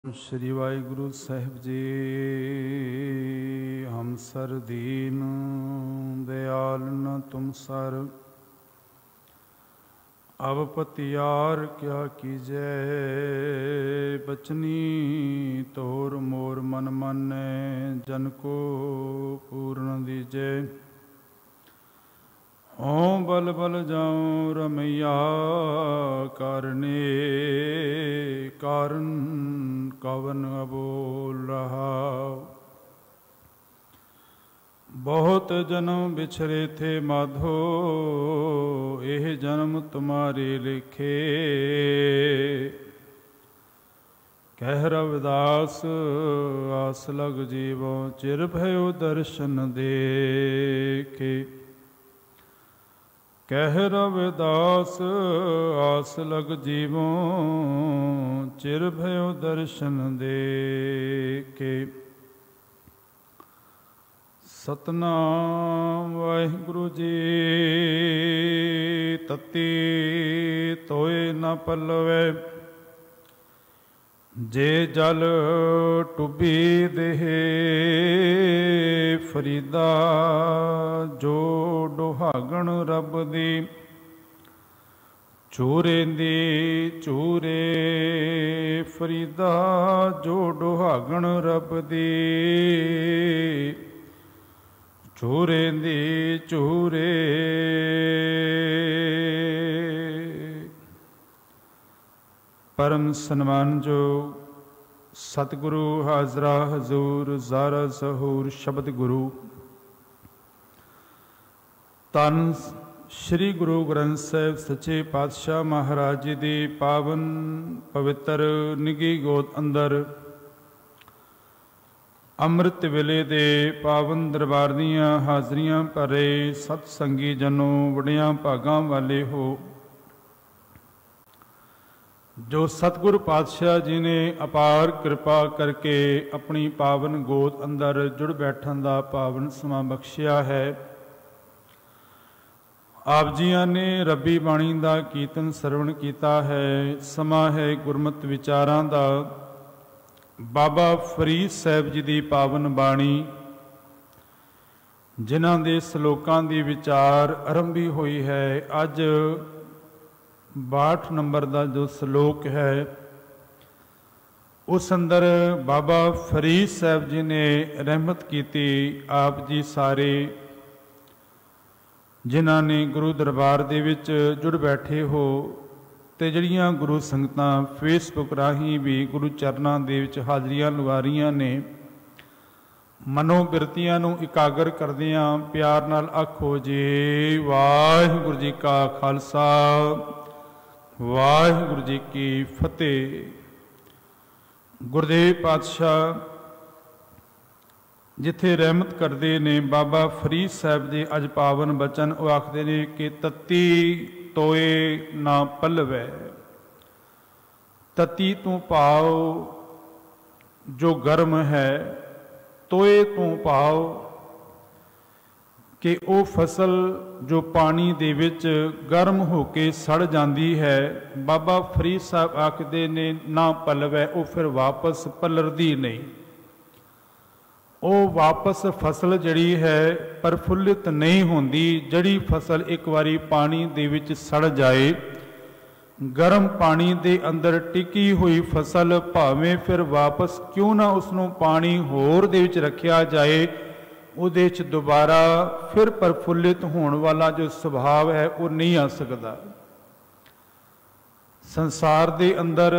श्री वाहिगुरु साहिब जी। हम सर दीन दयाल न तुम सर, अब पतियार क्या कीजै। बचनी तोर मोर मन मानै, जन को पूर्ण दीजै। हों बल बल जाऊं रमैया, कारणे कारण कवन अबोल रहा। बहुत जन्म बिछरे थे माधो, एह जन्म तुम्हारे लिखे। कह रविदास आस लग जीवों, चिर भयो दर्शन देखे। कह रविदास आस लग जीवों, चिर भयो दर्शन देखे। सतनाम वाहिगुरु जी। तती तोय न पलवै, जे जल टुबी देहे। फरीदा जो डुहागण रब दी, चूरे दी चूरे। फरीदा जो डुहागण रब दी, चूरे दी चूरे। परम सन्मान जो सतगुरु हाजरा हजूर ज़ारा ज़हूर शब्द गुरु तन श्री गुरु ग्रंथ साहिब सच्चे पातशाह महाराज जी दी पावन पवित्र निगी गोद अंदर अमृत वेले दे पावन दरबार दियां हाजरियां भरे सतसंगी जनों, वड़ियां भागां वाले हो। जो सतगुरु पातशाह जी ने अपार कृपा करके अपनी पावन गोद अंदर जुड़ बैठन का पावन समा बख्शिया है। आप जियां ने रब्बी बाणी का कीर्तन सरवण किया है। समा है गुरमत विचारां दा। बाबा फरीद साहब जी की पावन बाणी, जिन्हां दे सलोकां दी विचार आरंभी हुई है। अज 62 नंबर का जो सलोक है, उस अंदर बाबा फरीद साहब जी ने रहमत की। आप जी सारे जिन्हां ने गुरु दरबार दे विच जुड़ बैठे हो, ते जड़ियां गुरु संगतां फेसबुक राही भी गुरु चरनां दे विच हाजरियां लगा रहीआं ने, मनोबिरतियां नूं इकागर करदिआं प्यार नाल आखो जी वाहिगुरू जी का खालसा, वाहिगुरू जी की फतेह। गुरदेव पातशाह जिथे रहमत करते ने बाबा फरीद साहब जी अज पावन बचन वो आखते ने कि तती तोए ना पलवै। तती तू पाओ जो गर्म है, तोए तू पाओ कि वो फसल जो पानी दे विच गर्म होके सड़ जाती है। बाबा फरीद साहब आखते ने ना पलवै, वो फिर वापस पलरदी नहीं। वो वापस फसल जड़ी है प्रफुल्लित नहीं होंदी। जड़ी फसल एक बारी पानी दे विच सड़ जाए, गर्म पानी दे अंदर टिकी हुई फसल भावें फिर वापस क्यों ना उसनों पानी होर दे विच रखिया जाए, उहदे च दोबारा फिर प्रफुल्लित होने वाला जो सुभाव है वो नहीं आ सकता। संसार दे अंदर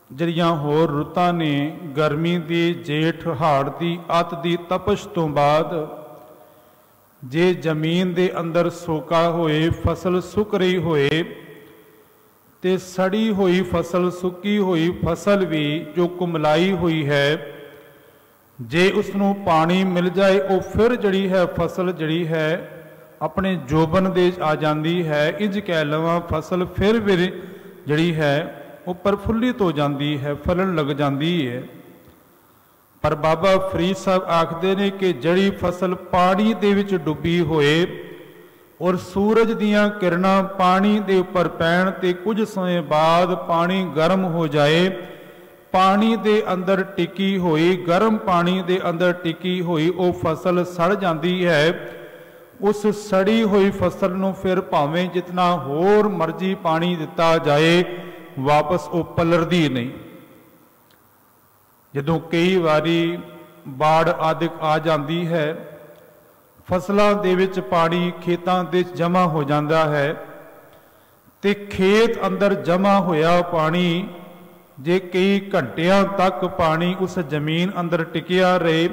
जड़ियां होर रुतां ने, गर्मी दी, जेठ हाड़ दी, अत दी तपश तो बाद जे जमीन दे अंदर सोका होए, फसल सुक रही होए, ते सड़ी हुई फसल, सुकी हुई फसल भी जो कुमलाई हुई है, जे उसनों पानी मिल जाए वो फिर जड़ी है फसल जड़ी है अपने जोबन दे आ जाती है। इंज कह लवां फसल फिर भी जड़ी है वो प्रफुल्लित हो जाती है, फलन लग जाती है। पर बाबा फरीद साहब आखते ने कि जड़ी फसल पानी दे विच डुबी होए और सूरज दियां किरणां पानी दे उपर पैण ते कुछ समय बाद पानी गर्म हो जाए, पानी दे अंदर टिकी हुई, गर्म पानी दे अंदर टिकी हुई वो फसल सड़ जाती है। उस सड़ी हुई फसल नूं फिर भावें जितना होर मर्जी पानी दिता जाए वापस वो पलरदी नहीं। जदों कई वारी बाढ़ आदि आ जाती है, फसलों दे विच पानी खेतां दे जमा हो जाता है, ते खेत अंदर जमा होया पानी जे कई घंटियां तक पानी उस जमीन अंदर टिकिया रहे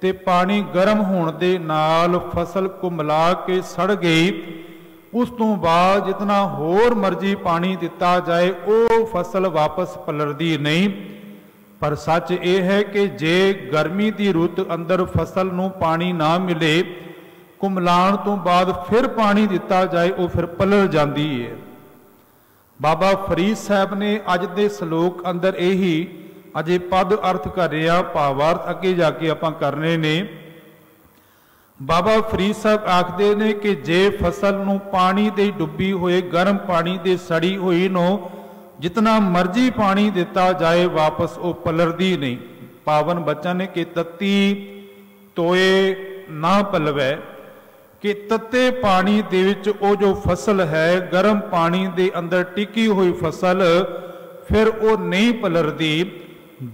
ते पानी गर्म होने दे नाल फसल कुमला के सड़ गई। उस तो बाद जितना होर मर्जी पानी दिता जाए वो फसल वापस पलरदी नहीं। पर सच ये है कि जे गर्मी की रुत अंदर फसल नूं पानी ना मिले, कुमलाण तो बाद फिर पानी दिता जाए वो फिर पलर जाती है। बाबा फरीद साहब ने अज के सलोक अंदर यही अजे पद अर्थ कर रहा, भावार्थ अगे जाके आपां करने ने। बाबा फरीद साहब आखते ने कि जे फसल नूं पानी दे डुबी हुए गर्म पानी दे सड़ी हुई नो जितना मर्जी पानी दिता जाए वापस वो पलरदी नहीं। पावन बचन ने कि तत्ती तोए ना पलवै, कि तत्ते पानी दे विच वो जो फसल है गर्म पानी दे अंदर टिकी हुई फसल फिर वो नहीं पलरदी।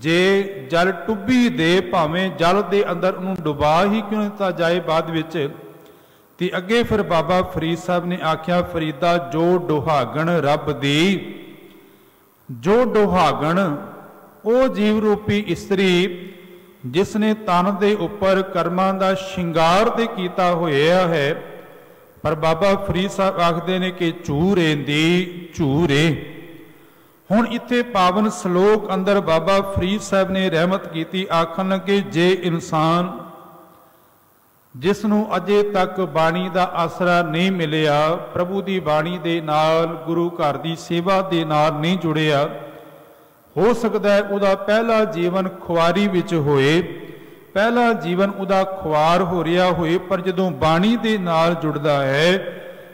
जे जल टुब्बी दे भावें जल दे अंदर उन्होंने डुबा ही क्यों दिता जाए बाद विच। ते अगे फिर बाबा फरीद साहब ने आख्या, फरीदा जो डुहागण रब दी, जो डुहागण वो जीव रूपी इस्त्री जिसने तन दे उपर कर्मां दा शिंगार ते कीता होया है। पर बाबा फरीद साहब आखते ने कि झूरे दी झूरे। हुण इत्थे पावन सलोक अंदर बाबा फरीद साहब ने रहमत की, आखन लगे जे इंसान जिसनों अजे तक बाणी का आसरा नहीं मिलिया, प्रभु की बाणी दे नाल गुरु घर की सेवा दे नाल नहीं जुड़िया, हो सकता है उदा पहला जीवन खुआरी विच होए, पहला जीवन उदा खुआर हो रहा होए, पर जदों बाणी दे नाल जुड़दा है,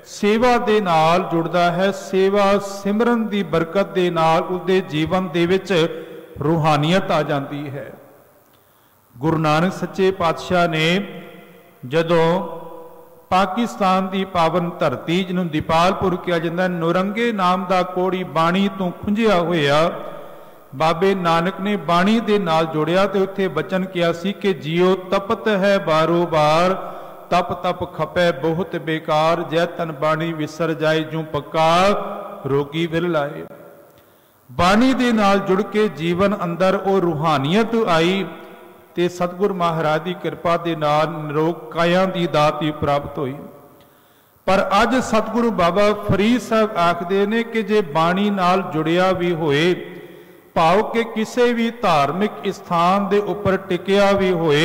सेवा दे नाल जुड़दा है, सेवा सिमरन दी बरकत दे नाल उसदे जीवन दे विच रूहानियत आ जाती है। गुरु नानक सच्चे पातशाह ने जदों पाकिस्तान की पावन धरती जिन्होंने दीपालपुर कहा जाता, नौरंगे नाम का कोड़ी बाणी तो खुंजिया होया, बाबे नानक ने बाणी दे नाल जोड़िया ते उत्थे बचन किया सी कि जियो तपत है बारो बार, तप तप खपे बहुत बेकार, जै तन बाणी विसर जाए जू पक्का रोगी विल लाए। बाणी दे नाल जुड़ के जीवन अंदर वो रूहानियत आई ते सतगुर महाराज की कृपा दे नाल निरोग काया की दात ही प्राप्त हुई। पर अज सतगुरु बाबा फरीद साहब आखते ने कि जे बाणी नाल जुड़िया भी होए, भाव के किसी भी धार्मिक स्थान के उपर टिकिया भी होए,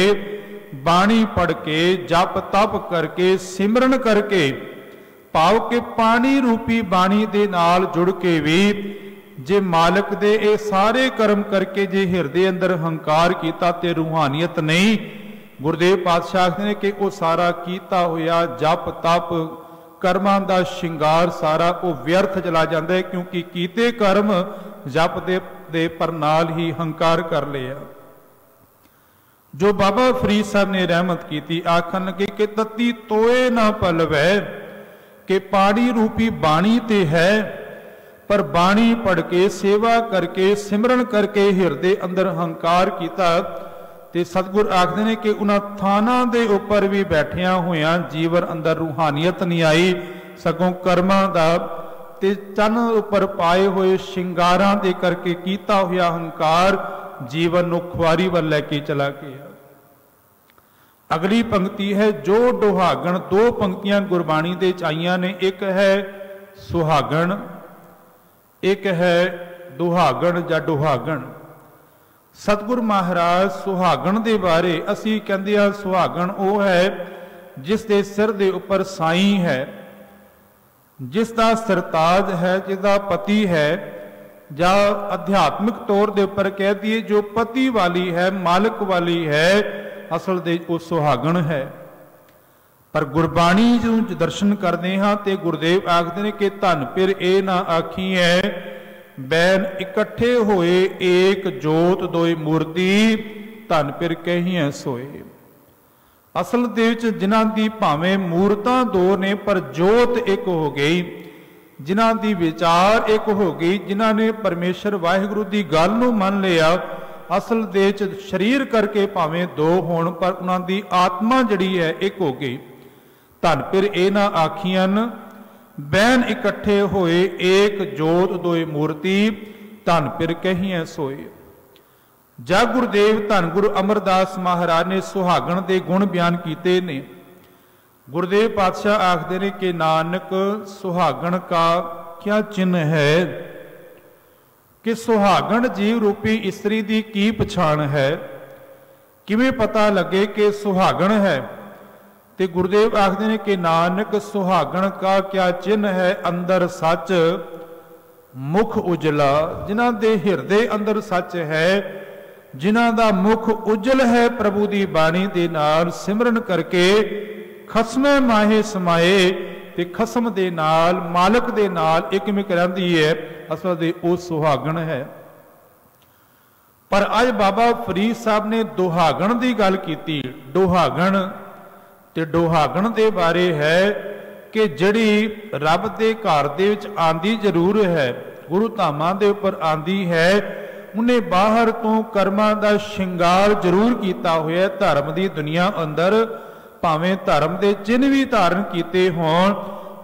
बाणी पढ़ के जप तप करके सिमरन करके भाव के पानी रूपी बाणी दे नाल जुड़ के भी जे मालिक दे ये सारे कर्म करके जे हिरदे अंदर हंकार किया ते रूहानियत नहीं। गुरुदेव पातशाह ने कि वो सारा किया होया जप तप कर्मां दा शिंगार सारा वो व्यर्थ चला जाता है, क्योंकि कीते कर्म जप दे पर नाल ही हंकार कर लिया। जो बाबा फरीद साहब ने रहमत की थी, आखन लगे कि तत्ती तोए ना पलवै, के पानी रूपी बाणी ते है, पर बाणी पढ़ के सेवा करके सिमरन करके हिरदे अंदर हंकार किया ते सतगुर आखते हैं कि उन्होंने थाना दे उपर भी बैठिया होया जीवन अंदर रूहानियत नहीं आई, सगों कर्मां दा ते चन उपर पाए हुए शिंगारां दे करके कीता हुआ हंकार जीवन नूं खुआरी वल लैके चला गया। अगली पंक्ति है जो डुहागण, दो पंक्तियां गुरबाणी दे आईयां ने, एक है सुहागण, एक है दुहागण या डुहागण। सतगुरु महाराज सुहागण दे बारे असी कहंदे आ, सुहागण वो है जिस दे सिर दे उपर साई है, जिसका सरताज है, जिसका पति है, या अध्यात्मिक तौर के उपर कह दिए जो पति वाली है, मालिक वाली है, असल दे वो सुहागण है। पर गुरबाणी जो दर्शन करते हाँ तो गुरुदेव आखते हैं कि धन फिर ये ना आखी है बैन इकट्ठे होए एक जोत दोई मूर्ति धन पिर कहिए सोए। असल दे विच जिन्हां दी भावें मूर्तां दो ने पर जोत एक हो गई, जिन्हां दी विचार एक हो गई, जिन्हां ने परमेश्वर वाहिगुरु दी गल नूं मन लिया। असल दे विच शरीर करके भावें दो होण पर उन्हां दी आत्मा जिहड़ी है एक हो गई। धन पिर ए ना आखियन बैन इकट्ठे होए एक जोत दोए मूर्ति धन पिर कहिए सोए। जग गुरुदेव धन गुरु अमरदास महाराज ने सुहागण के गुण बयान किए ने। गुरुदेव पातशाह आखते ने कि नानक सुहागण का क्या चिन्ह है, कि सुहागण जीव रूपी इस्त्री की की पछाण है, किवें पता लगे कि सुहागण है। ते गुरुदेव आखते ने कि नानक सुहागण का क्या चिन्ह है, अंदर सच मुख उजला। जिन्हां दे हिरदे अंदर सच है, जिन्हां दा मुख उजल है प्रभु दी बाणी दे नाल सिमरन करके खसमे माहे समाए ते खसम दे नाल मालक दे नाल एकमिक रहंदी है, असल दे ओ सुहागण है। पर अज बाबा फरीद साहब ने दुहागण दी गल कीती। दुहागण ते दुहागण दे बारे है कि जिहड़ी रब दे घर दे विच आंदी जरूर है, गुरु धामां दे उपर आंदी है, उन्हें बाहर तो कर्मां दा शिंगार जरूर किया होया। धर्म की दुनिया अंदर भावें धर्म के चिन्ह भी धारण किए होण,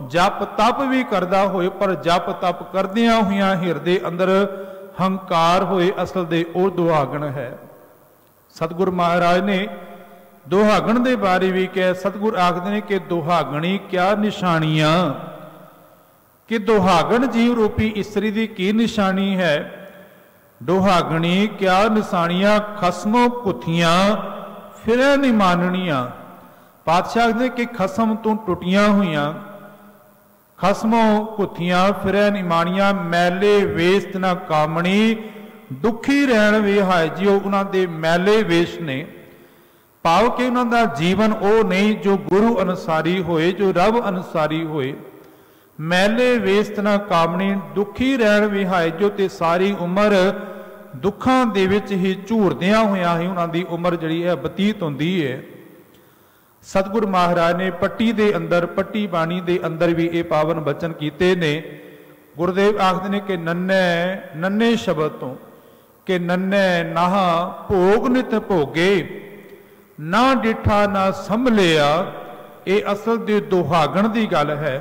जप तप भी करदा होए, पर जप तप करदियां होइयां हिरदे अंदर हंकार होए, असल दे ओ दुहागण है। सतगुरु महाराज ने दुहागण के बारे भी कहा। सतगुरु आखते हैं कि दुहागणी क्या निशानियां, कि दुहागण जीव रूपी इस्त्री की की निशानी है। दुहागणी क्या निशानियां, खसमों पुथियां फिर नहीं माननियां। पातशाह ने कि खसम तू टुटियां हुई, खसमों पुथियां फिर नहीं मानियां। मैले वेश ना कामणी दुखी रहन वे हाय जियो। उन्होंने दे मैले वेश ने भाव कि उन्हों का जीवन वो नहीं जो गुरु अनुसारी होए, जो रब अनुसारी होए। मैले वेस्त ना कामणी दुखी रहन विहाय जो, ते सारी उम्र दुखों दे विच ही झूरदियां होइयां ही उन्हां दी उम्र जिहड़ी है बतीत हुंदी है। सतगुरु महाराज ने पट्टी दे अंदर, पट्टी बाणी दे अंदर भी ये पावन बचन कीते ने। गुरुदेव आखदे ने कि नन्हे नन्हे शब्द तो कि नन्हे नाह भोग नित भोगे, ना डिठा ना संभलिया। ये असल दे दुहागण दी गल है।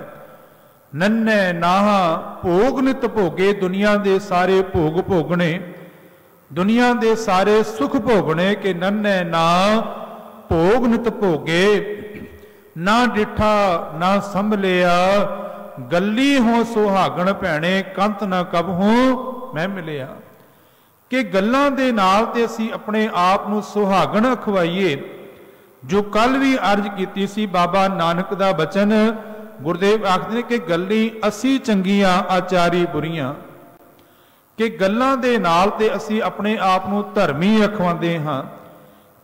नन्हे नाह भोग नित भोगे, दुनिया दे सारे भोग भोगने, दुनिया दे सारे सुख भोगने। कि नन्हे ना भोग नित भोगे, ना डिठा ना संभलिया। गली हो सुहागण भैणे, कंत ना कब हूं मैं मिलिया। कि गल्लां दे नाल ते असी अपने आप नूं सुहागण अखवाईए। जो कल भी अर्ज कीती सी बाबा नानक दा बचन, गुरुदेव आखदे कि गल्ली असी चंगियां आचारी बुरियां। कि गल्लां दे नाल ते असी अपने आप नूं धर्मी अखवांदे हां,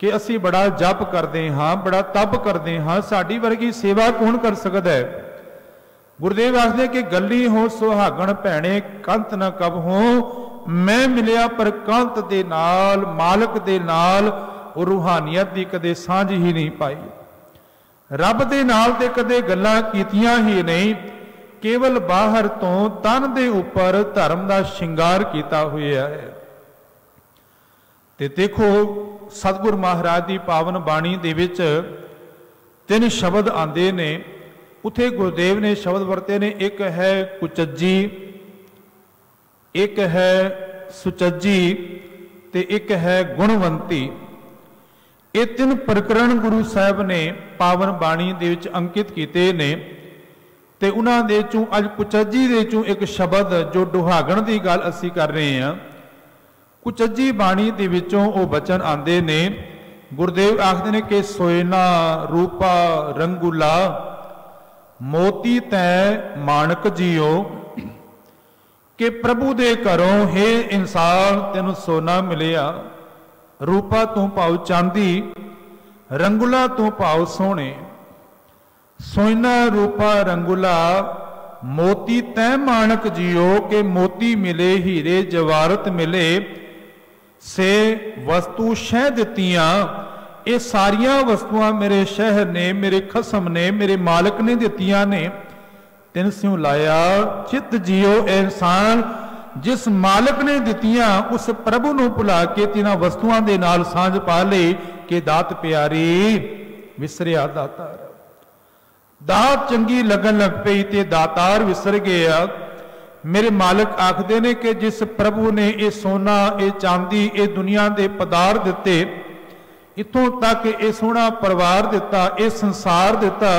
कि असी बड़ा जप करते हाँ, बड़ा तप करते हाँ, साडी वर्गी सेवा कौन कर सकदा है। गुरुदेव आखदे कि गल्ली हो सुहागण भैणे, कंत न कब हो मैं मिलिया। पर कंत दे नाल, मालक दे नाल रूहानियत की कदे सांझ ही नहीं पाई। रब दे नाल ते कदे गल्लां कीतियां ही नहीं, केवल बाहर तो तन दे उपर धर्म का शिंगार किया हुआ है। ते देखो सतगुरु महाराज की पावन बाणी दे विच 3 शब्द आंदे ने। उथे गुरुदेव ने शब्द वरते ने, एक है कुचज्जी, एक है सुचज्जी ते एक है गुणवंती। ये 3 प्रकरण गुरु साहब ने पावन बाणी दे विच अंकित किए ने। ते उन्हां दे चों अज कुचज्जी दे चों एक शब्द जो दुहागण की गल असी कर रहे हैं। कुचज्जी बाणी दे विचों वो बचन आंदे ने। गुरुदेव आखदे ने कि सोयना रूपा रंगूला, मोती तै माणक जियो। कि प्रभु दे घरों हे इंसान तेनू सोना मिलिया, रूपा तू भाव चांदी, रंगूला तू भाव सोने। सोना रूपा रंगूला मोती तै माणक जियो के मोती मिले हीरे जवारत मिले से वस्तु शह दित्तियां। ये सारिया वस्तुआं मेरे शहर ने, मेरे खसम ने, मेरे मालिक ने दित्तियां ने। तिन स्यों लाया चित जियो इंसान, जिस मालिक ने दित्तियां उस प्रभु नूं भुला के तिन्हां वस्तुआं दे नाल सांझ पा लई कि दात प्यारी विसरिया दातार। दात चंगी लगन लग पई ते दातार विसर गया। मेरे मालिक आखदे ने कि जिस प्रभु ने ये सोना, ये चांदी, ये दुनिया के पदार्थ दिते, इतों तक ये सोहना परिवार दिता, ये संसार दिता,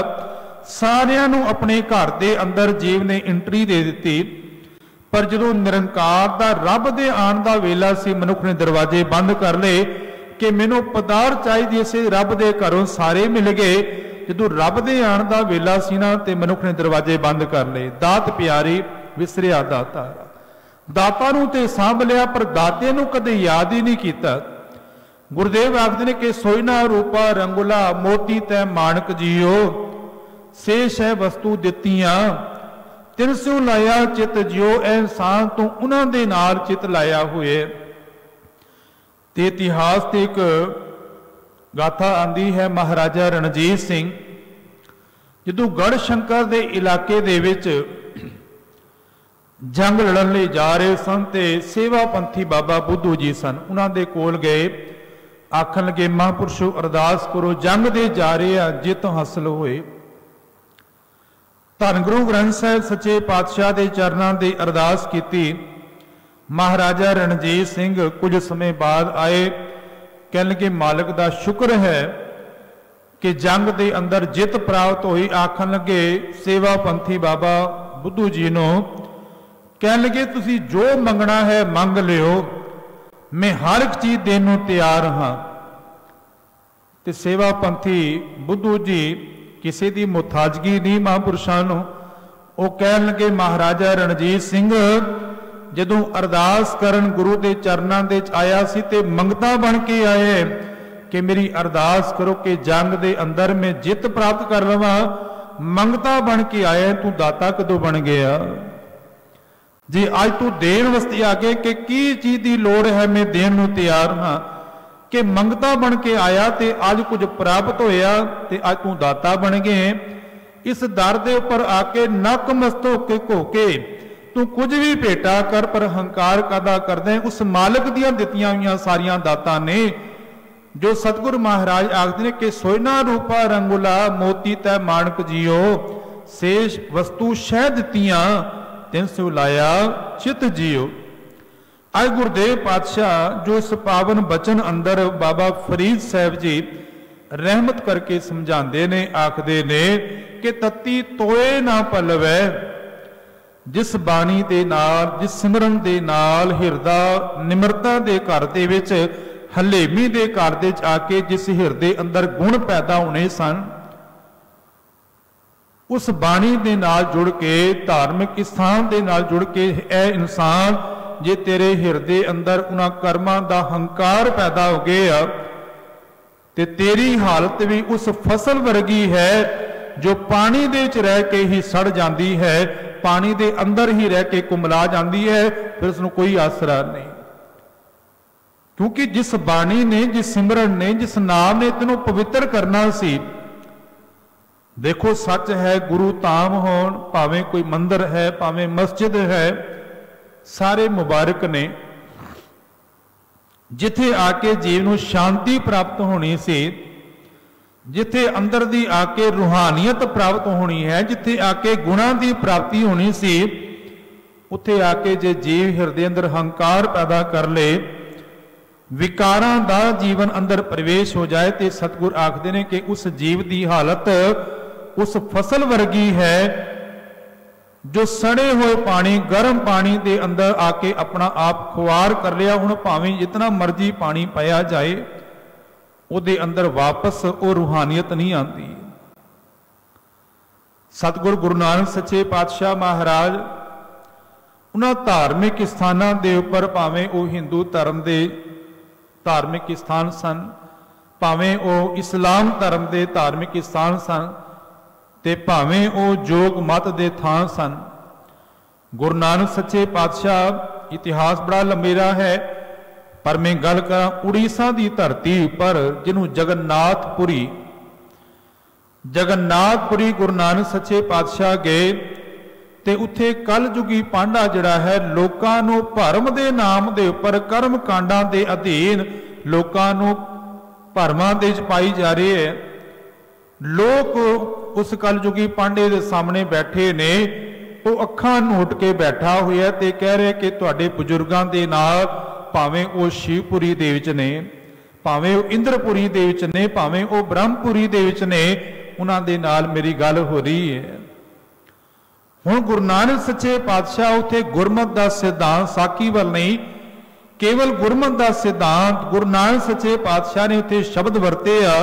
सारियां नूं अपने घर के अंदर जीव ने एंट्री दे दी। पर जदों निरंकार दा रब दे आण दा वेला सी, मनुख ने दरवाजे बंद कर ले कि मैनूं पदार्थ चाहिए से, रब दे घरों सारे मिल गए। जदों रब दे आण दा वेला सी ना ते मनुख ने दरवाजे बंद कर ले। दात प्यारी विसरिया दाता। दाता नूं ते सांभ लिया पर दाते नूं कदे याद ही नहीं कीता। गुरुदेव आखदे ने कि सोयना रूपा रंगुला मोती तै माणक जियो से शह वस्तु दित्तियां। तिन स्यों लाया चित जियो इंसान तो उन्हां दे नाल चित लाया हुए। ते इतिहास ते एक गाथा आंदी है महाराजा रणजीत सिंह जदों गढ़ शंकर दे इलाके दे विच जंग लड़न लई जा रहे सन ते सेवा पंथी बाबा बुद्धू जी सन। उन्हां दे कोल गए, आखन लगे महापुरुषो अरदास करो, जंग दे जा रहे आ, जित हासिल होए। धन गुरु ग्रंथ साहिब सच्चे पातशाह दे चरनां दे अरदास कीती। महाराजा रणजीत सिंह कुछ समय बाद आए, कहन लगे मालिक दा शुक्र है कि जंग दे अंदर जित प्राप्त हुई। आखन लगे सेवा पंथी बाबा बुद्धू जी नूं, कहन लगे तुसी जो मंगना है मंग लियो, मैं हर एक चीज देने नूं तैयार हाँ। ते सेवा पंथी बुद्धू जी किसी की मुताजगी नहीं महापुरुषां नूं। वो कहन लगे महाराजा रणजीत सिंह जदों अरदास करन गुरु के चरनां दे आया सी ते मंगता बन के आए कि मेरी अरदास करो कि जंग दे अंदर मैं जित प्राप्त कर लवां। मंगता बन के आया, तू दाता कदों बन गया? जी अज तू देण वास्ते आ गए कि की चीज की लोड़ है, मैं देण नूं तैयार हाँ। कि मंगता बन के आया ते अज कुछ प्राप्त होया ते अज तू दाता बन गए। इस दर दे उपर आके नक मस्तक के घोके तू कुछ भी भेटा कर, पर हंकार कदा करदे उस मालिक दियां दित्तियां हुईयां सारियां दातां ने। जो सतगुरु महाराज आखदे ने कि सोयना रूपा रंगुला मोती तै माणक जियो शेष वस्तु शह दित्तियां तिन स्यों लाया चित जियो। आज गुरुदेव पातशाह जो इस पावन बचन अंदर बाबा फरीद साहब जी रहमत करके समझाते ने, आखदे ने कि तत्ती तोए ना पलवै, जिस बाणी दे नाल, जिस सिमरन दे नाल हिरदा निमरता दे घर दे विच, हलेमी दे घर दे आके जिस हिरदे अंदर गुण पैदा होने सन, उस बाणी दे नाल जुड़ के, धार्मिक स्थान दे नाल जुड़ के ए इंसान जे तेरे हिरदे अंदर उन्हां कर्मां दा हंकार पैदा हो गया ते तेरी हालत भी उस फसल वर्गी है जो पानी दे विच रह के ही सड़ जाती है, पानी दे अंदर ही रह के कुमला जाती है, फिर उसनूं कोई आसरा नहीं। क्योंकि जिस बाणी ने, जिस सिमरन ने, जिस नाम ने तेनों पवित्र करना सी। देखो सच है गुरु धाम होण, भावें कोई मंदिर है, भावें मस्जिद है, सारे मुबारक ने। जिथे आके जीव नूं शांति प्राप्त होनी सी, जिथे अंदर दी आके रूहानियत प्राप्त होनी है, जिथे आके गुणां दी प्राप्ति होनी सी, उथे आके जे जीव हिरदे अंदर हंकार पैदा कर ले, विकारां दा जीवन अंदर प्रवेश हो जाए, तो सतगुर आखदे ने कि उस जीव की हालत उस फसल वर्गी है जो सड़े हुए पानी, गर्म पानी के अंदर आके अपना आप खुआर कर लिया। हुण भावें जितना मर्जी पानी पाया जाए, उहदे अंदर वापस वो रूहानियत नहीं आती। सतगुरु गुरु नानक सच्चे पातशाह महाराज उन्हां धार्मिक स्थानां दे उपर, भावें वो हिंदू धर्म के धार्मिक स्थान सन, भावें वो इस्लाम धर्म के धार्मिक स्थान सन, ते भावें वो जोग मत दे थां सन, गुरु नानक सच्चे पातशाह, इतिहास बड़ा लंबेरा है, पर मैं गल करा उड़ीसा की धरती पर जिन्हों जगन्नाथपुरी गुरु नानक सच्चे पातशाह गए ते उत्थे कल जुगी पांडा जिहड़ा है लोकां नूं भरम दे नाम दे उपर कर्म कांडां दे अधीन लोकां नूं भरमां दे च पाई जा रही है। लोग उस कल जुगी पांडे दे सामने बैठे ने, वो अखां नोट के बैठा हुआ ते कह रहे कि तुहाडे बजुर्गां दे नाल भावें वो शिवपुरी दे विच ने, भावें वो इंद्रपुरी दे विच ने, भावें वो ब्रह्मपुरी दे विच ने, उन्हां दे नाल मेरी गल हो रही है। हुण गुरु नानक सच्चे पातशाह उत्थे गुरमत दा सिद्धांत साकी वल नहीं, केवल गुरमत दा सिद्धांत गुरु नानक सच्चे पातशाह ने उत्थे शब्द वरते आ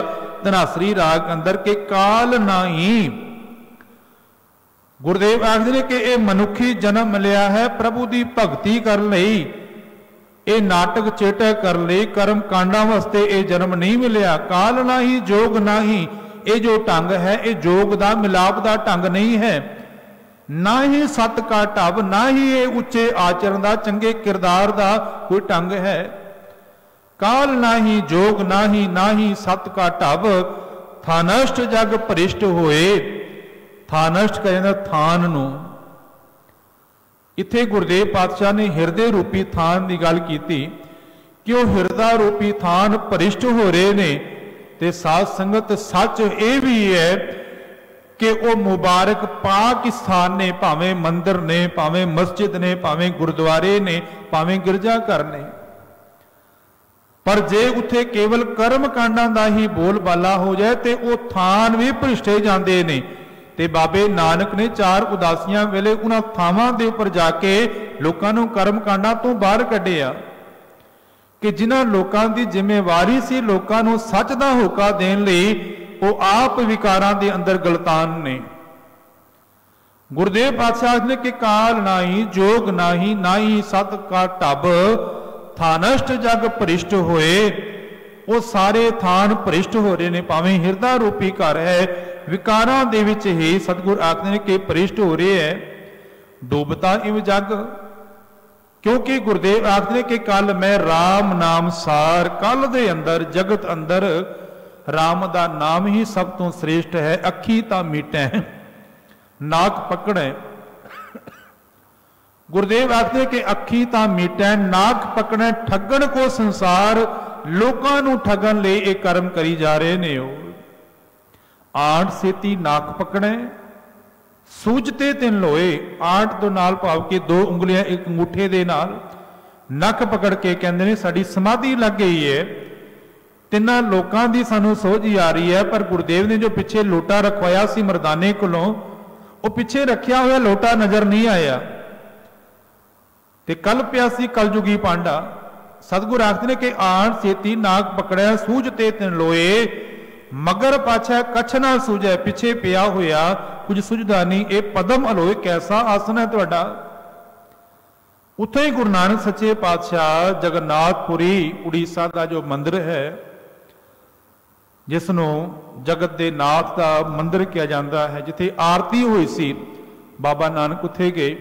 धनासरी राग अंदर के काल नाही। गुरुदेव आखदे ने कि यह मनुखी जन्म मिलिया है प्रभु की भगती करने लई, ये नाटक चेटक कर ले, कर्म कांडा वास्ते ये जन्म नहीं मिलिया। काल नाही जोग नाही, ये जो ढंग है ये जोग दा मिलाप दा ढंग नहीं है, ना ही सत का ढब, ना ही ये उच्चे आचरण का चंगे किरदार का कोई ढंग है। काल नाही जोग नाही सत का ढब, थानष्ट जग भरिष्ट होए। थानष्ट कहना थान नूं, इत्थे गुरुदेव पातशाह ने हिरदे रूपी थान की गल की कि वह हिरदा रूपी थान भरिष्ट हो रहे ने। ते साध संगत सच ये भी है कि वह मुबारक पाक स्थान ने, भावें मंदिर ने, भावें मस्जिद ने, भावें गुरुद्वारे ने, भावें गिरजाघर ने, पर जे उत्थे केवल कर्म कांडां दा ही बोलबाला हो जाए तो वह थान भी भरिष्टे जाते ने। ते बाबे नानक ने 4 उदासियां वेले उन्हां थावां दे उपर जाके लोकां नूं कर्म कांडां तो बाहर कढिया कि जिन्हां लोकां दी जिम्मेवारी सी लोकां नूं सच दा होका देण लई वो आप विकारां दे अंदर गलतान ने। गुरुदेव पातशाह ने कि काल नाही जोग नाही, ना ही सत का ढब, थानष्ट जग भरिष्ट होए। वो सारे थान भरिष्ट हो रहे ने, भावें हिरदा रूपी घर है, विकारां दे विच ही सतगुर आखदे ने कि भरिष्ट हो रहे है। डूबता इव जग, क्योंकि गुरुदेव आखदे ने कि कल मैं राम नाम सार, कल दे अंदर जगत अंदर राम दा नाम ही सब तो श्रेष्ठ है। अखी ता मीटै नाक पकड़े, गुरुदेव आखदे कि अखी ता मीटै नाक पकड़े, ठगण को संसार, लोकां नूं ठगण लई ये कर्म करी जा रहे ने। आठ सेती नाक पकड़े, सूझते 3 लोए। आठ तो नाल भाव के 2 उंगलियां एक अंगूठे दे नाल नक पकड़ के कहंदे ने साडी समाधि लग गई है। 3 लोकां दी सानू सोझ आ रही है, पर गुरुदेव ने जो पिछे लोटा रखवाया सी मरदाने कोलों, वो पिछे रखिया हुआ लोटा नजर नहीं आया ते कल पिया सी कलयुगी पांडा। सतगुर आखदे ने कि आठ सेती नाक पकड़िया, सूझते 3 लोए, मगर पाछा कछ ना सूझे। पिछे पिया होया कुछ सुझदा नहीं, ये पदम अलोए कैसा आसन है तुहाडा। उत्थे ही गुरु नानक सच्चे पातशाह जगन्नाथपुरी उड़ीसा का जो मंदिर है, जिसनों जगत दे नाथ का मंदिर किया जाता है, जिथे आरती हुई सी, बाबा नानक उत्थे गए।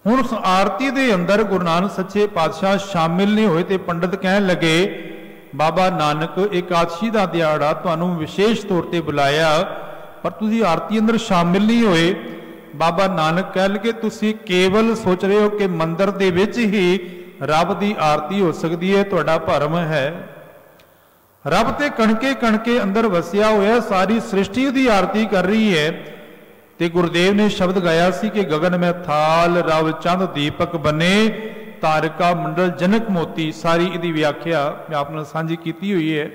हुण उस आरती दे अंदर गुरु नानक सच्चे पातशाह शामिल नहीं होए ते पंडित कहन लगे, बाबा नानक एकादशी का दिहाड़ा तुहानूं विशेष तौर पर बुलाया, पर तुसीं आरती अंदर शामिल नहीं होए। बाबा नानक कह लगे तुसीं केवल सोच रहे हो कि मंदिर दे विच ही रब की आरती हो सकती है, तुहाडा भरम है। रब ते कणके कणके अंदर वसिया होया, सारी सृष्टि की आरती कर रही है। ते गुरुदेव ने शब्द गाया सी कि गगन में थाल रव चंद दीपक बने, तारका मंडल जनक मोती। सारी इहदी व्याख्या मैं आप नाल सांझी कीती हुई है।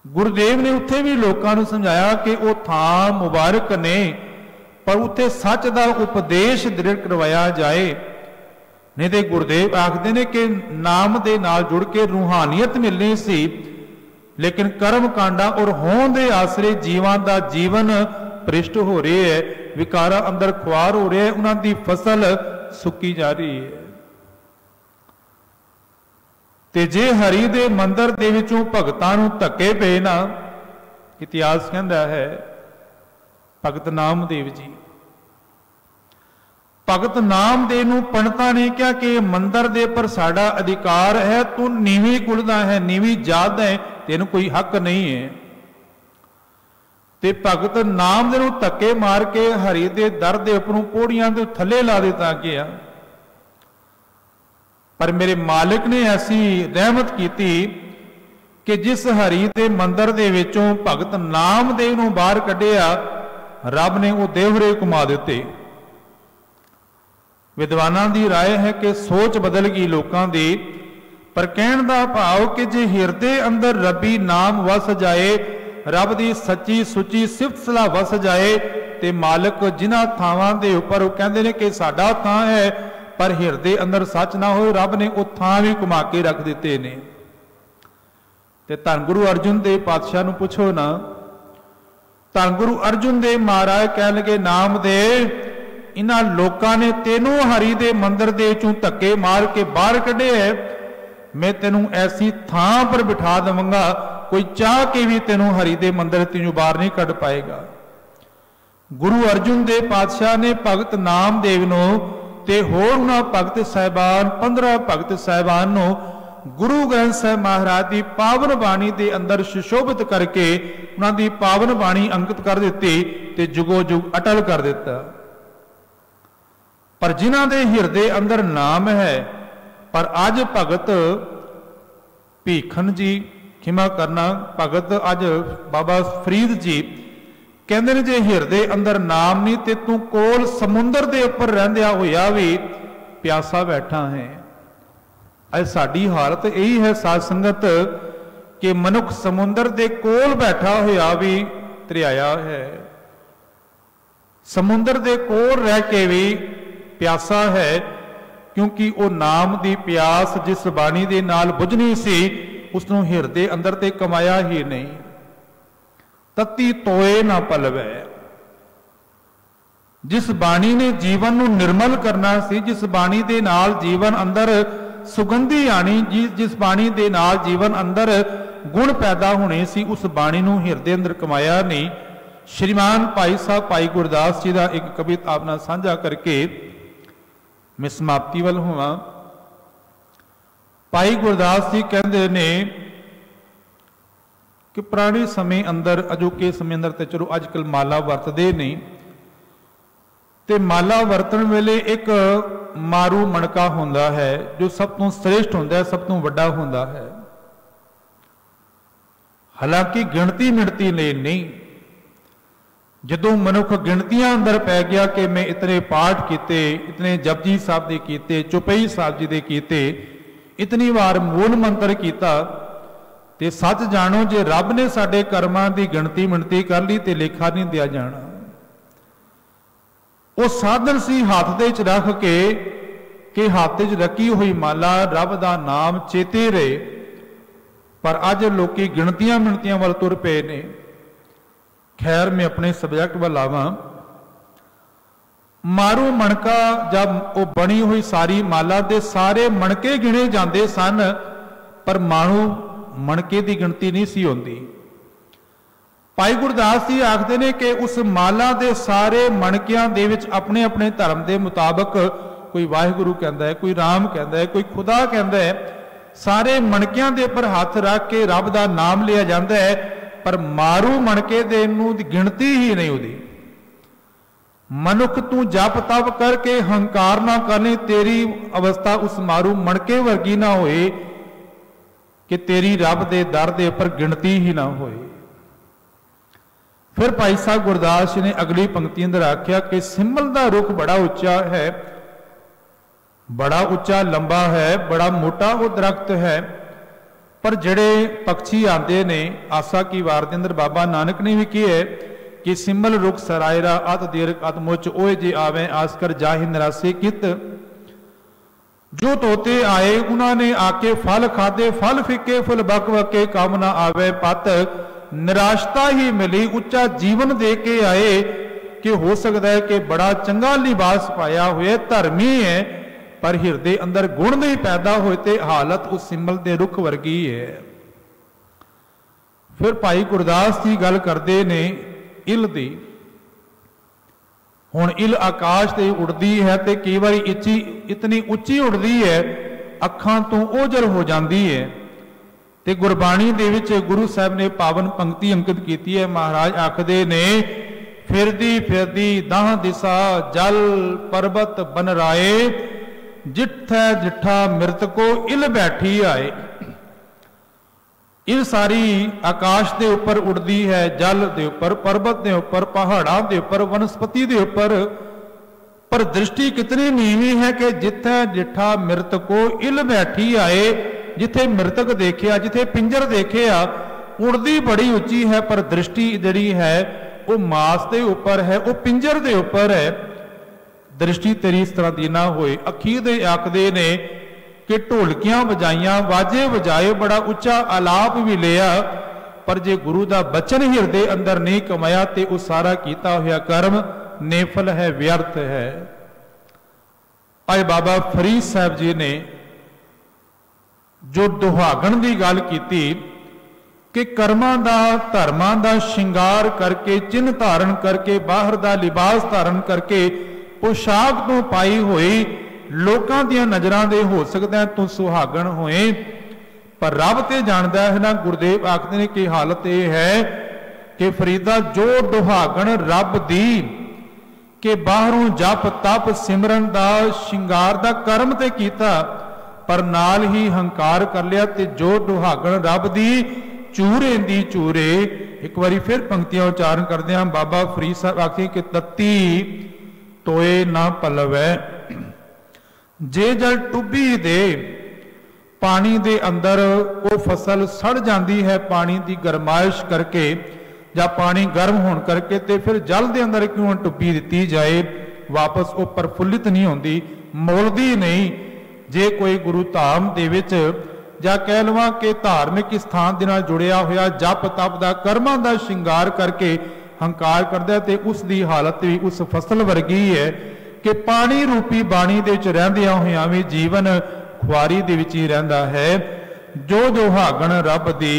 गुरुदेव ने उत्थे भी लोगों को समझाया कि वो थां मुबारक ने, पर उत्थे सच का उपदेश दृढ़ करवाया जाए। नहीं तो गुरुदेव आखते ने कि नाम दे नाल जुड़ के रूहानियत मिलनी सी, लेकिन कर्म कांडा और होंद दे आसरे जीवां दा जीवन भ्रिष्ट हो रहे है, विकारा अंदर खुआर हो रहे है, उन्हां दी फसल सुकी जा रही है। ते जे हरि दे मंदिर दे विचों भगतां नूं धक्के पे ना, इतिहास कहता है भगत नामदेव जी भगत नामदेव नूं पंडितां ने कहा कि मंदिर दे पर साडा अधिकार है, तू नीवी कुल दा है, नीवी जात है, तेनू कोई हक नहीं है। ते भगत नामदेव नूं धक्के मार के हरि दे दर दे उपरों पौड़ियां दे थल्ले ला दिता गया। पर मेरे मालिक ने ऐसी रहमत की कि जिस हरि दे मंदिर दे विचों भगत नामदेव नूं बाहर कढ़िया, रब ने वो देवरे घुमा दिते। विद्वानां दी राय है कि सोच बदल गई लोकां दी, पर कहण दा भाव कि जे हिरदे अंदर रबी नाम वस जाए, रब दी सच्ची सुची सिफत सलाह वस जाए, ते मालिक जिन्हां थावां दे उपर कहंदे ने कि साडा थां है, पर हिरदे अंदर सच ना हो, रब ने वो थां भी घुमा के रख दिते ने। ते धन गुरु अर्जुन देव पातशाह नूं पुछो ना, धन गुरु अर्जुन देव महाराज कहण लगे, नामदेव इन्हां लोकां ने तेनों हरि दे मंदिर दे चों धक्के मार के बाहर कढ़े है, मैं तेनों ऐसी थां पर बिठा देवांगा, कोई चाह के भी तेनों हरि दे मंदिर तेनों बाहर नहीं कढ़ पाएगा। गुरु अर्जुन देव पातशाह ने भगत नामदेव नूं ते होर उन्हां भगत साहिबान 15 भगत साहिबान नूं गुरु ग्रंथ साहिब महाराज की पावन बाणी के अंदर सुशोभित करके उन्हां दी पावन बाणी अंकित कर दी ते जुगो जुग अटल कर दिता। पर जिन्हां दे हिरदे अंदर नाम है, पर अज भगत भीखन जी, खिमा करना भगत अज बाबा फरीद जी कहते ने, जे हिरदे अंदर नाम नहीं ते तू कोल समुंदर दे उपर रहिंदिया होया भी प्यासा बैठा है। अज साडी हालत यही है साध संगत कि मनुख समुंदर दे कोल बैठा होया भी तरियाया है, समुंदर दे कोल रह के भी प्यासा है, क्योंकि वो नाम दी प्यास जिस बाणी दे नाल बुझनी सी, उसनों हिरदे अंदर ते कमाया ही नहीं। तत्ती तोए ना पलवै, जिस बाणी ने जीवन नूं निर्मल करना सी, जिस बाणी दे नाल जीवन अंदर सुगंधी आनी, जिस बाणी दे नाल जीवन अंदर गुण पैदा होने सी, उस बाणी नूं हिरदे अंदर कमाया नहीं। श्रीमान भाई साहब भाई गुरदास जी का एक कविता आपना साझा करके मैं समाप्ति वल होवां। भाई गुरदास जी कहते ने कि पुराने समय अंदर, अजोके समय अंदर तो चलो अजकल माला वरतदे नहीं, ते माला वरतन वेले एक मारू मणका होंदा है जो सब तो श्रेष्ठ होंदा है, सब तो वड्डा होंदा है। हालांकि गिणती मिणती ने नहीं, जदों मनुख गिणतियां अंदर पै गया कि मैं इतने पाठ किते, इतने जपजी साहब दे कीते, चौपाई साहब जी दे कीते, इतनी बार मूल मंत्र कीता, ते सच जानो जे रब ने साडे कर्मां दी गिणती मिणती कर ली ते लेखा नहीं दिया जाना। वो साधन सी हाथ दे च रख के कि हाथ च रखी हुई माला रब दा नाम चेते रहे, पर अज लोकी गिणतियां मिणतियां वाल तुर पे ने। खैर मैं अपने सब्जैक्ट वाल आवां। मारू मणका जब वो बनी हुई सारी माला दे सारे मणके गिणे जाते सन, पर मारू मणके की गिणती नहीं सी होंदी। भाई गुरदास जी आखते ने कि उस माला दे सारे मणकियां दे विच अपने अपने धर्म के मुताबक कोई वाहिगुरु कहता है, कोई राम कहता है, कोई खुदा कहता है, सारे मणकियां दे उपर हाथ रख के रब दा नाम लिया जाता है, पर मारू मणके दे नूं गिणती ही नहीं होती। मनुख तू जप तप करके हंकार ना करने, तेरी अवस्था उस मारू मणके वर्गी ना होए कि तेरी रब दे दर दे उपर गिणती ही ना होए। फिर भाई साहब गुरदास जी ने अगली पंक्ति अंदर आख्या कि सिमल दा रुख बड़ा उच्चा है, बड़ा उच्चा लंबा है, बड़ा मोटा वो दरख्त है, पर जड़े पक्षी आते ने आसा की वार के अंदर बाबा नानक ने भी किया है कि सिमल रुख सरायरा अत दीर्घ अत मुच ओए जे आवे आसकर जाहि निरासे कित। जो तोते आए उन्होंने आके फल खादे, फल फिके फुल बक बके, काम ना आवे पत, निराशता ही मिली, उच्चा जीवन दे के आए कि हो सकता है कि बड़ा चंगा लिबास पाया हुए धर्मी है, पर हिरदे अंदर गुण नहीं पैदा होए ते हालत उस सिमल दे रुख वर्गी है। फिर भाई गुरदास जी गल करते ने इल दी। हुण इल आकाश ते उड़दी है ते कई बारी इतनी उच्ची उड़दी है अखां तो ओझल हो जाती है। ते गुरबाणी दे विच गुरु साहब ने पावन पंक्ति अंकित की है। महाराज आखदे ने फिरदी फिरदी दाह दिशा जल पर्वत बन राए जिठै जिठा मृतको इल बैठी आए। इल सारी आकाश के उपर उड़ती है, जल के उपर, पर्वत के उपर, पहाड़ों के उपर, वनस्पति के उपर, पर दृष्टि कितनी नीवी है कि जिथे जिठा मृतको इल बैठी आए। जिथे मृतक देखिया, जिथे पिंजर देखिया, उड़ती बड़ी उच्ची है पर दृष्टि जिहड़ी है वो मास के उपर है, वो पिंजर के उपर है। दृष्टि तेरी इस तरह की ना होए। अखीर दे आखदे ने कि ढोलकियां बजाइया, वाजे बजाए, बड़ा उच्चा आलाप भी लिया, पर जे गुरु का बचन हिरदे अंदर नहीं कमाया तो वह सारा किया हुआ कर्म नेफल है, व्यर्थ है। आज बाबा फरीद साहब जी ने जो दुहागण की गल की कि कर्मां दा धर्मां दा श्रृंगार करके, चिन्ह धारण करके, बाहर का लिबास धारण करके, पोशाक तो पाई हुई लोगों दियां नज़रां दे हो सकता है तू सुहागण होए, पर रब ते जानदा है ना। गुरुदेव आखदे ने कि हालत यह है कि फरीदा जो दुहागण रब दी कि बाहरों जप तप सिमरन दा श्रृंगार दा कर्म ते कीता, पर नाल ही हंकार कर लिया, ते जो दुहागण रब दी चूरे दी चूरे। एक बारी फिर पंक्तियां उच्चारण करते हैं। बाबा फरीद साहब आखिए कि तत्ती टोए ना पलवै जे जल टुब्बी दे। पानी दे अंदर वो फसल सड़ जाती है पानी की गरमाइश करके, या पानी गर्म होने करके, तो फिर जल के अंदर क्यों टुब्बी दी जाए, वापस वो प्रफुल्लित नहीं होती, मोलदी नहीं। जे कोई गुरु धाम दे विच ਜਾਂ कह लवां कि धार्मिक स्थान के नाल जुड़िया होया जप तप का कर्मां का श्रृंगार करके हंकार करता है, तो उसकी हालत भी उस फसल वर्गी है कि पानी रूपी बाणी दे विच रहिंदियां होइयां भी जीवन खुआरी दे विच ही रहिंदा है। जो जो हागण रब दी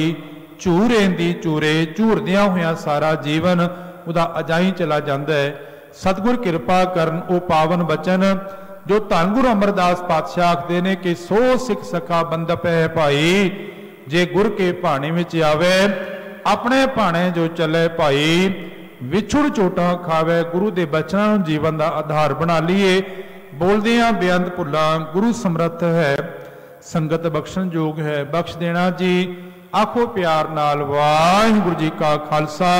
झूरेंदी झूरे, झूरदियां होइयां सारा जीवन उहदा अजाई चला जाता है। सतगुर कृपा करन वो पावन बचन जो धन गुरु अमरदास पातशाह आखते ने कि सो सिख सखा बंदप है भाई, जे गुर के भाणे विच आवे अपने भाणे जो चले भाई, विछुड़ चोटा खावे। गुरु के बचनों जीवन का आधार बना लीए। बोलदे हां बेअंत भुल्लां गुरु समर्थ है, संगत बख्शण योग है, बख्श देना जी। आखो प्यार नाल वाहिगुरू जी का खालसा